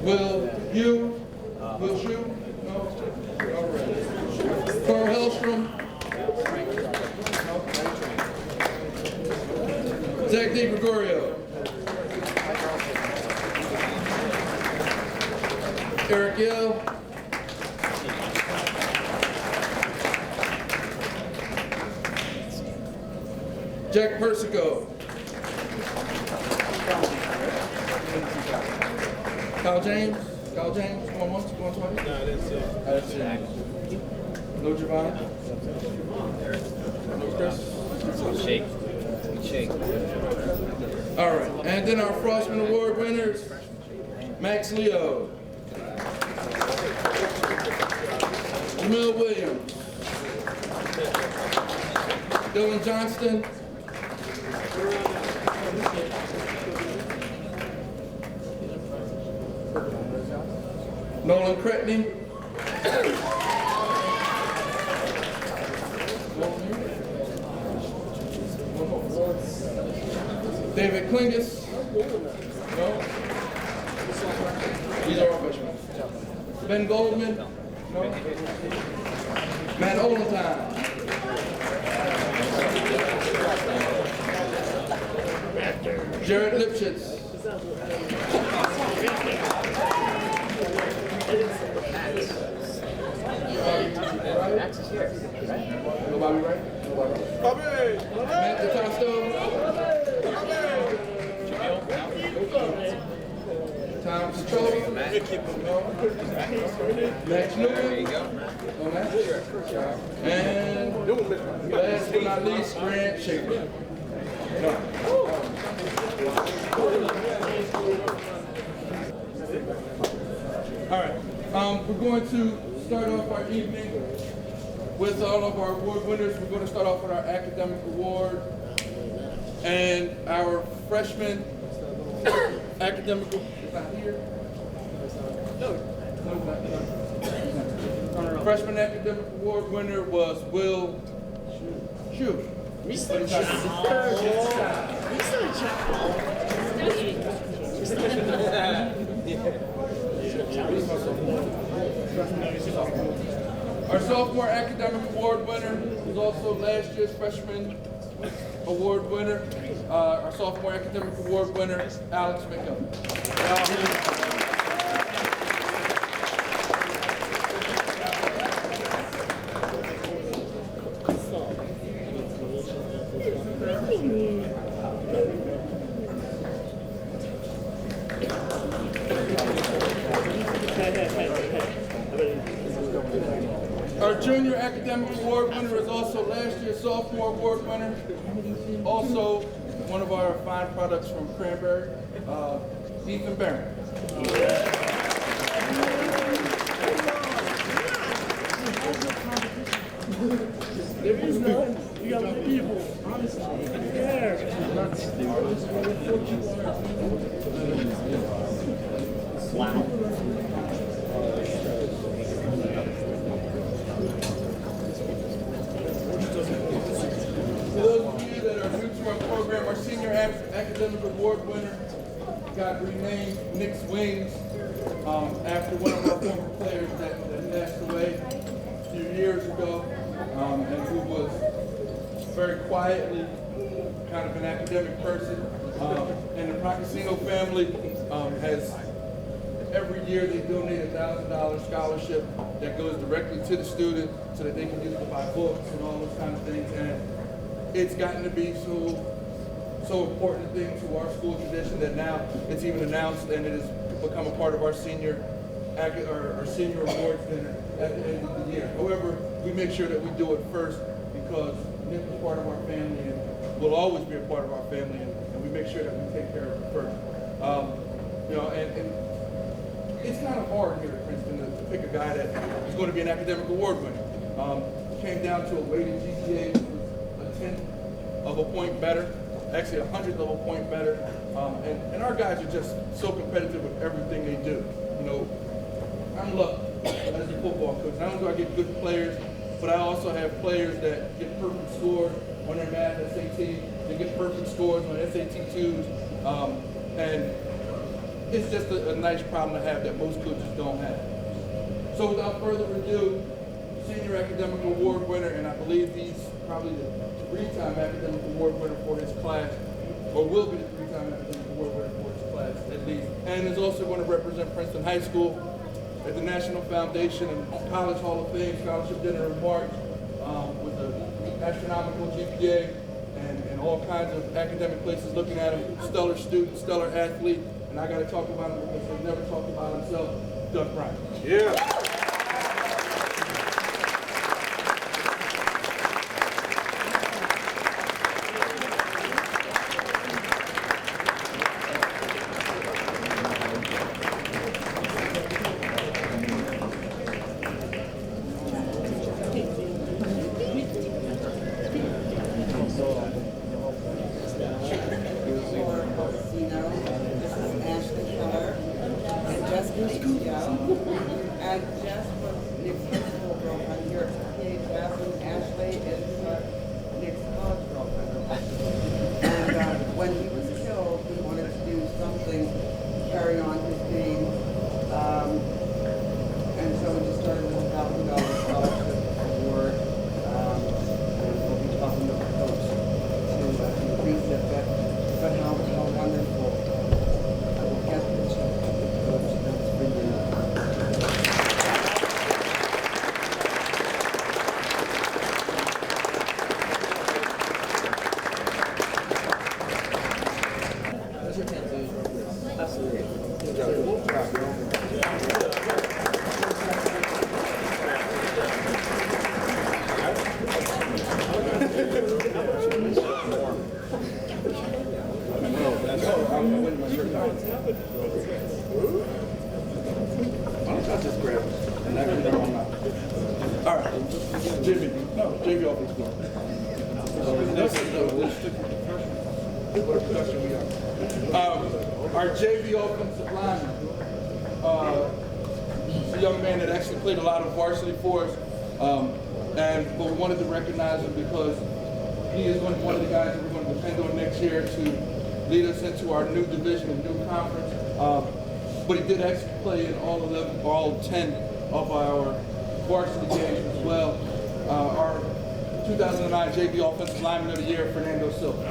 Will you? Will you? No? All right. Carl Hellstrom. Zach DiGregorio. Eric Yell. Jack Persico. Kyle James. Kyle James. Going once, going twice? No, that's it. That's it. No Javon. No Chris. Shake. All right, and then our Frostman Award winners, Max Leo, Jamil Williams, Dylan Johnston, Nolan Cretney, David Klingus. No. These are all freshmen. Ben Goldman. No. Matt Olentine. Jared Lipschitz. Nobody right? Nobody. Matt DeCosto. Tom Citrullo. Max Newman. And last but not least, Grant Shaker. All right, we're going to start off our evening with all of our award winners. We're going to start off with our academic award and our freshman academic is not here. No, freshman academic award winner was Will Shue. Mr. Our sophomore academic award winner was also last year's freshman award winner. Our sophomore academic award winner, Alex McKelvey. Our junior academic award winner is also last year's sophomore award winner. Also, one of our fine products from Cranberry, Ethan Barron. There is none. You got to people. Honestly. Wow. For those of you that are new to our program, our senior academic award winner got renamed Nick's Wings after one of our former players that passed away a few years ago, and who was very quietly kind of an academic person. And the Procasino family has, every year they donate a $1,000 scholarship that goes directly to the student so that they can use it to buy books and all those kind of things. And it's gotten to be so important a thing to our school tradition that now it's even announced and it has become a part of our senior awards dinner at the end of the year. However, we make sure that we do it first because Nick is part of our family and will always be a part of our family, and we make sure that we take care of it first. And it's kind of hard here at Princeton to pick a guy that is going to be an academic award winner. It came down to a weighted GPA that was a 10th of a point better, actually a 100th of a point better. And our guys are just so competitive with everything they do. You know, I'm lucky as a football coach. Not only do I get good players, but I also have players that get perfect scores on their math SAT. They get perfect scores on SAT 2s. And it's just a nice problem to have that most coaches don't have. So without further ado, Senior Academic Award winner, and I believe he's probably the 3-time Academic Award winner for his class, or will be the 3-time Academic Award winner for his class at least, and is also going to represent Princeton High School at the National Foundation and College Hall of Fame Scholarship Dinner in March with an astronomical GPA and all kinds of academic places looking at him. Stellar student, stellar athlete, and I got to talk about him because he's never talked about himself. Doug Bryant. Yeah. And Jess was Nick's high school girlfriend here at PHS, and Ashley is Nick's college girlfriend. And when he was killed, we wanted to do something to carry on his name. And so we just started with a $1,000 scholarship award. And we'll be talking to the coach to increase it, but how wonderful. I will get the check to the coach. That's for you. All right, JV off the floor. What production we are. Our JV offensive lineman, he's a young man that actually played a lot of varsity for us, but we wanted to recognize him because he is one of the guys that we're going to depend on next year to lead us into our new division and new conference. But he did actually play in all 10 of our varsity games as well. Our 2009 JV Offensive Lineman of the Year, Fernando Silva.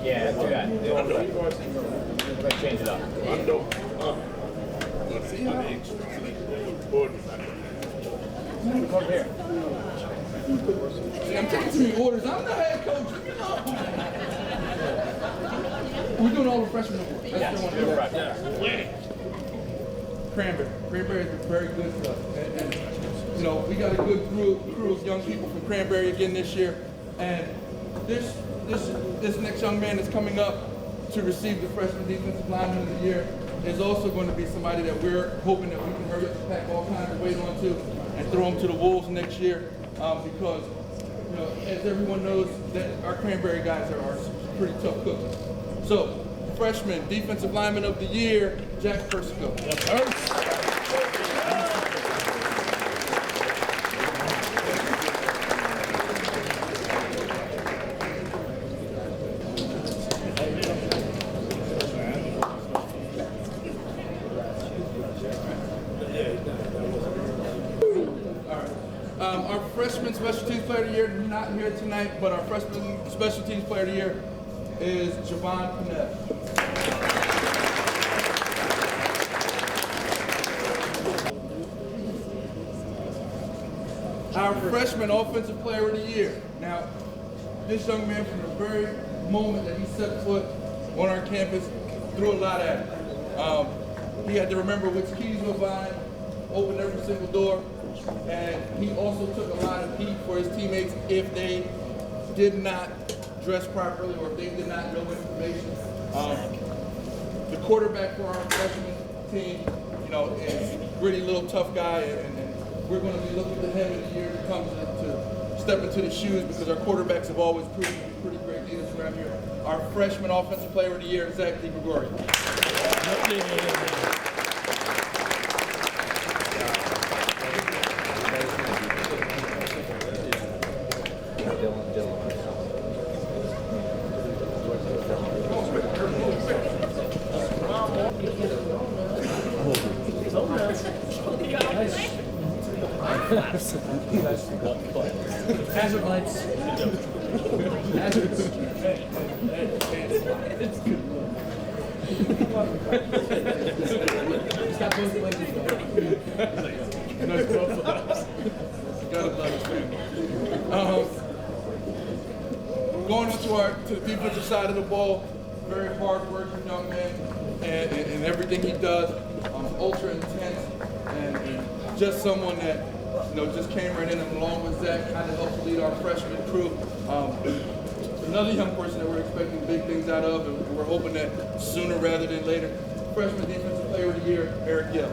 Yeah, do that. Let's change it up. Come over here. See, I'm taking too many orders. I'm the head coach. We're doing all the freshmen awards. Cranberry is very good stuff. And you know, we got a good crew of young people from Cranberry again this year. And this next young man that's coming up to receive the Freshman Defensive Lineman of the Year is also going to be somebody that we're hoping that we can hurry up and pack all kinds of weight onto and throw him to the Wolves next year because, you know, as everyone knows, that our Cranberry guys are pretty tough cooks. So, Freshman Defensive Lineman of the Year, Jack Persico. Our freshman special teams player of the year, not here tonight, but our freshman special teams player of the year is Javon Panetta. Our freshman offensive player of the year. Now, this young man from the very moment that he set foot on our campus threw a lot at it. He had to remember which keys were buying, open every single door. And he also took a lot of heat for his teammates if they did not dress properly or if they did not know information. The quarterback for our freshman team, you know, is a gritty little tough guy, and we're going to be looking to him in the year to come to step into the shoes, because our quarterbacks have always proven to be pretty great leaders around here. Our freshman offensive player of the year, Zach DeGregorio. Hazard lights. Hazards. He's got both legs. Knows both of us. Gotta love his family. Going on to the defensive side of the ball, very hard-working young man, and everything he does, ultra intense, and just someone that just came right in, and along with Zach, kind of helped lead our freshman crew. Another young person that we're expecting big things out of, and we're hoping that sooner rather than later. Freshman Defensive Player of the Year, Eric Yell.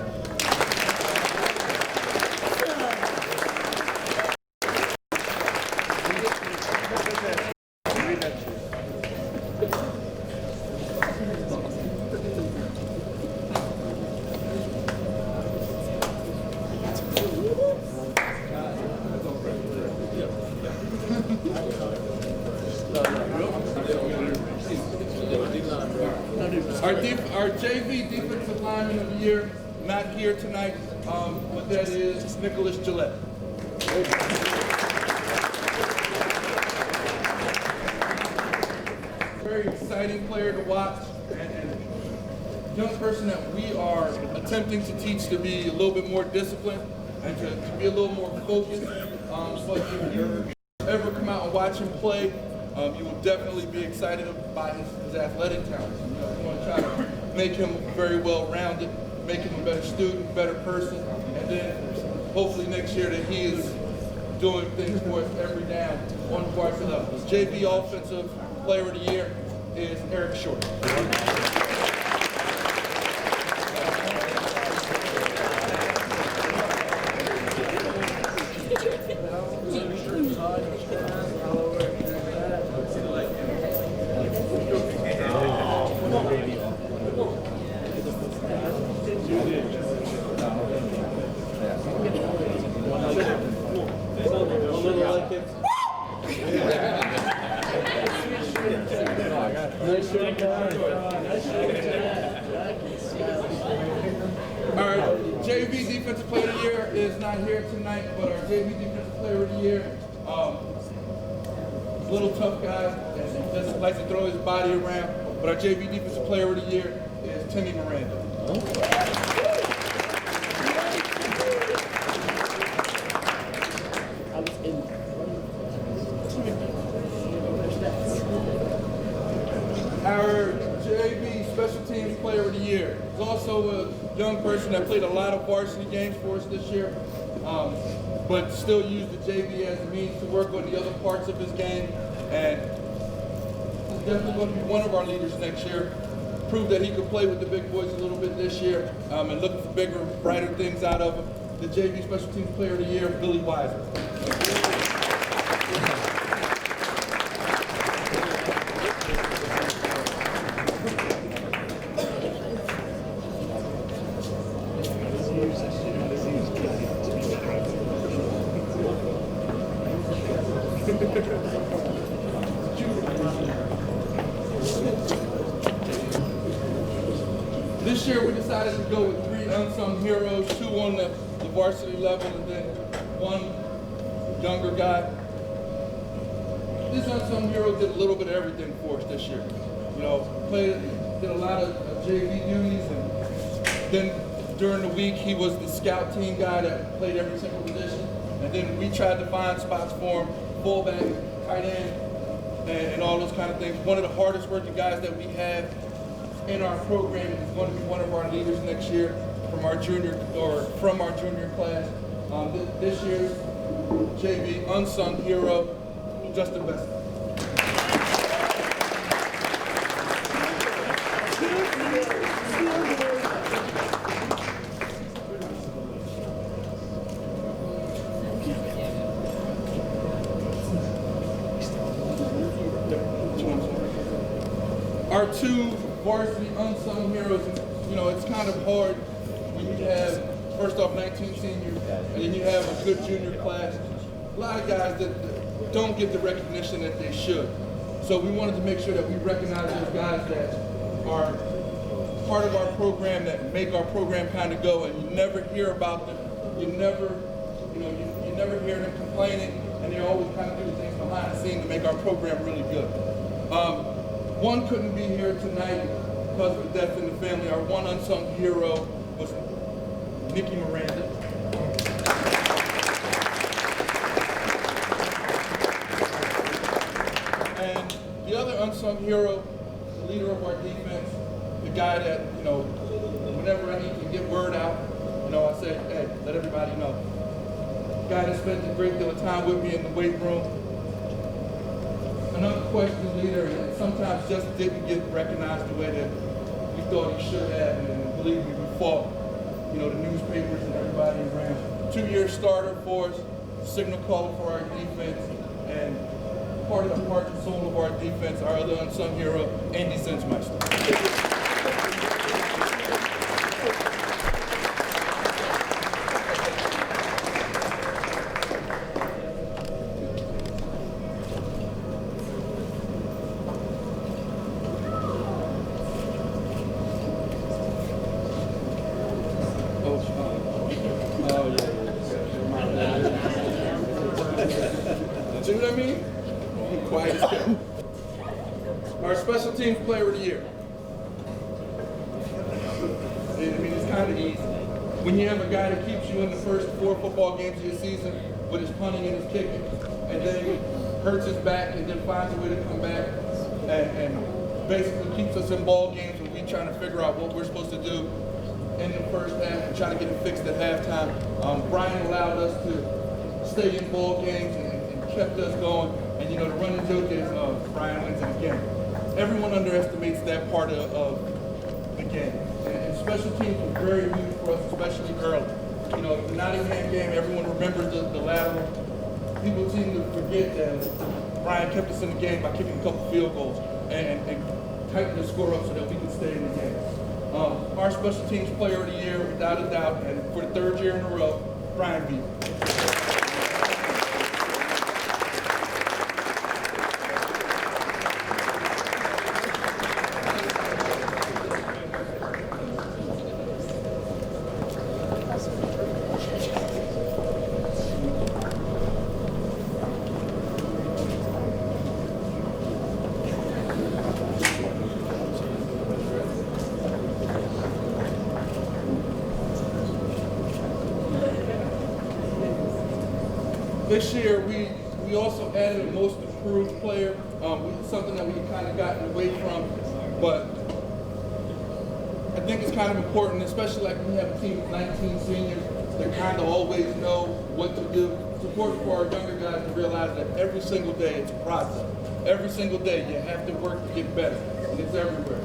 Our JV Defensive Lineman of the Year, not here tonight, but that is Nicholas Gillette. Very exciting player to watch, and a young person that we are attempting to teach to be a little bit more disciplined and to be a little more focused. So if you ever come out and watch him play, you will definitely be excited by his athletic talents. We want to try to make him very well-rounded, make him a better student, better person, and then hopefully next year that he is doing things for us every down on the varsity level. His JV Offensive Player of the Year is Eric Short. Our JV Defensive Player of the Year is not here tonight, but our JV Defensive Player of the Year is a little tough guy and doesn't like to throw his body around, but our JV Defensive Player of the Year is Timmy Miranda. Our JV Special Teams Player of the Year is also a young person that played a lot of varsity games for us this year, but still used the JV as a means to work on the other parts of his game, and he's definitely going to be one of our leaders next year. Proved that he could play with the big boys a little bit this year, and looking for bigger, brighter things out of him. The JV Special Teams Player of the Year, Billy Weiser. This year we decided to go with 3 unsung heroes, 2 on the varsity level and then 1 younger guy. This unsung hero did a little bit of everything for us this year. Did a lot of JV duties, and then during the week he was the scout team guy that played every single position. And then we tried to find spots for him, fullback, tight end, and all those kind of things. One of the hardest working guys that we have in our program is going to be one of our leaders next year from our junior class. This year's JV Unsung Hero, Justin Best. Our two varsity unsung heroes, you know, it's kind of hard when you have, first off, 19 seniors, and then you have a good junior class. A lot of guys that don't get the recognition that they should. So we wanted to make sure that we recognize those guys that are part of our program, that make our program kind of go, and you never hear about them. You never hear them complaining, and they always kind of do things behind the scenes to make our program really good. One couldn't be here tonight because of the death in the family. Our one unsung hero was Nikki Miranda. And the other unsung hero, the leader of our defense, the guy that, you know, whenever I need to get word out, you know, I say, hey, let everybody know. The guy that spent a great deal of time with me in the weight room. An unquestioned leader, and sometimes just didn't get recognized the way that we thought he should have, and believe me, we fought, you know, the newspapers and everybody around. 2-year starter for us, signal caller for our defense, and part of the heart and soul of our defense, our other unsung hero, Andy Zinsmeister. See what I mean? Quiet as kept. Our special teams player of the year. I mean, it's kind of easy. When you have a guy that keeps you in the first 4 football games of your season with his punting and his kicking, and then hurts his back and then finds a way to come back and basically keeps us in ball games when we're trying to figure out what we're supposed to do in the first half and trying to get it fixed at halftime. Brian allowed us to stay in ball games and kept us going. And you know, the running joke is Brian wins it again. Everyone underestimates that part of the game. And special teams was very huge for us, especially early. You know, the Nottingham game, everyone remembers the lateral. People seem to forget that Brian kept us in the game by kicking a couple field goals and tightened the score up so that we could stay in the game. Our special teams player of the year, without a doubt, and for the 3rd year in a row, Brian B. This year, we also added a most improved player, something that we kind of gotten away from, but I think it's kind of important, especially like when you have a team of 19 seniors that kind of always know what to do. It's important for our younger guys to realize that every single day it's a process. Every single day you have to work to get better, and it's everywhere.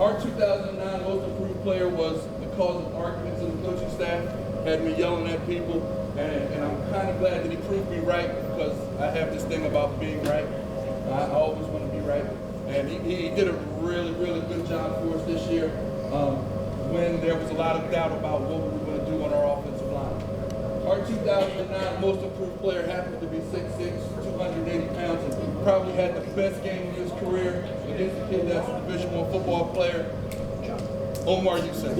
Our 2009 most improved player was the cause of arguments in the coaching staff, had me yelling at people. And I'm kind of glad that he proved me right, because I have this thing about being right. I always want to be right. And he did a really, really good job for us this year when there was a lot of doubt about what we were going to do on our offensive line. Our 2009 most improved player happened to be 6'6", 280 pounds, and probably had the best game of his career against a kid that's a Division I football player, Omar Youssef.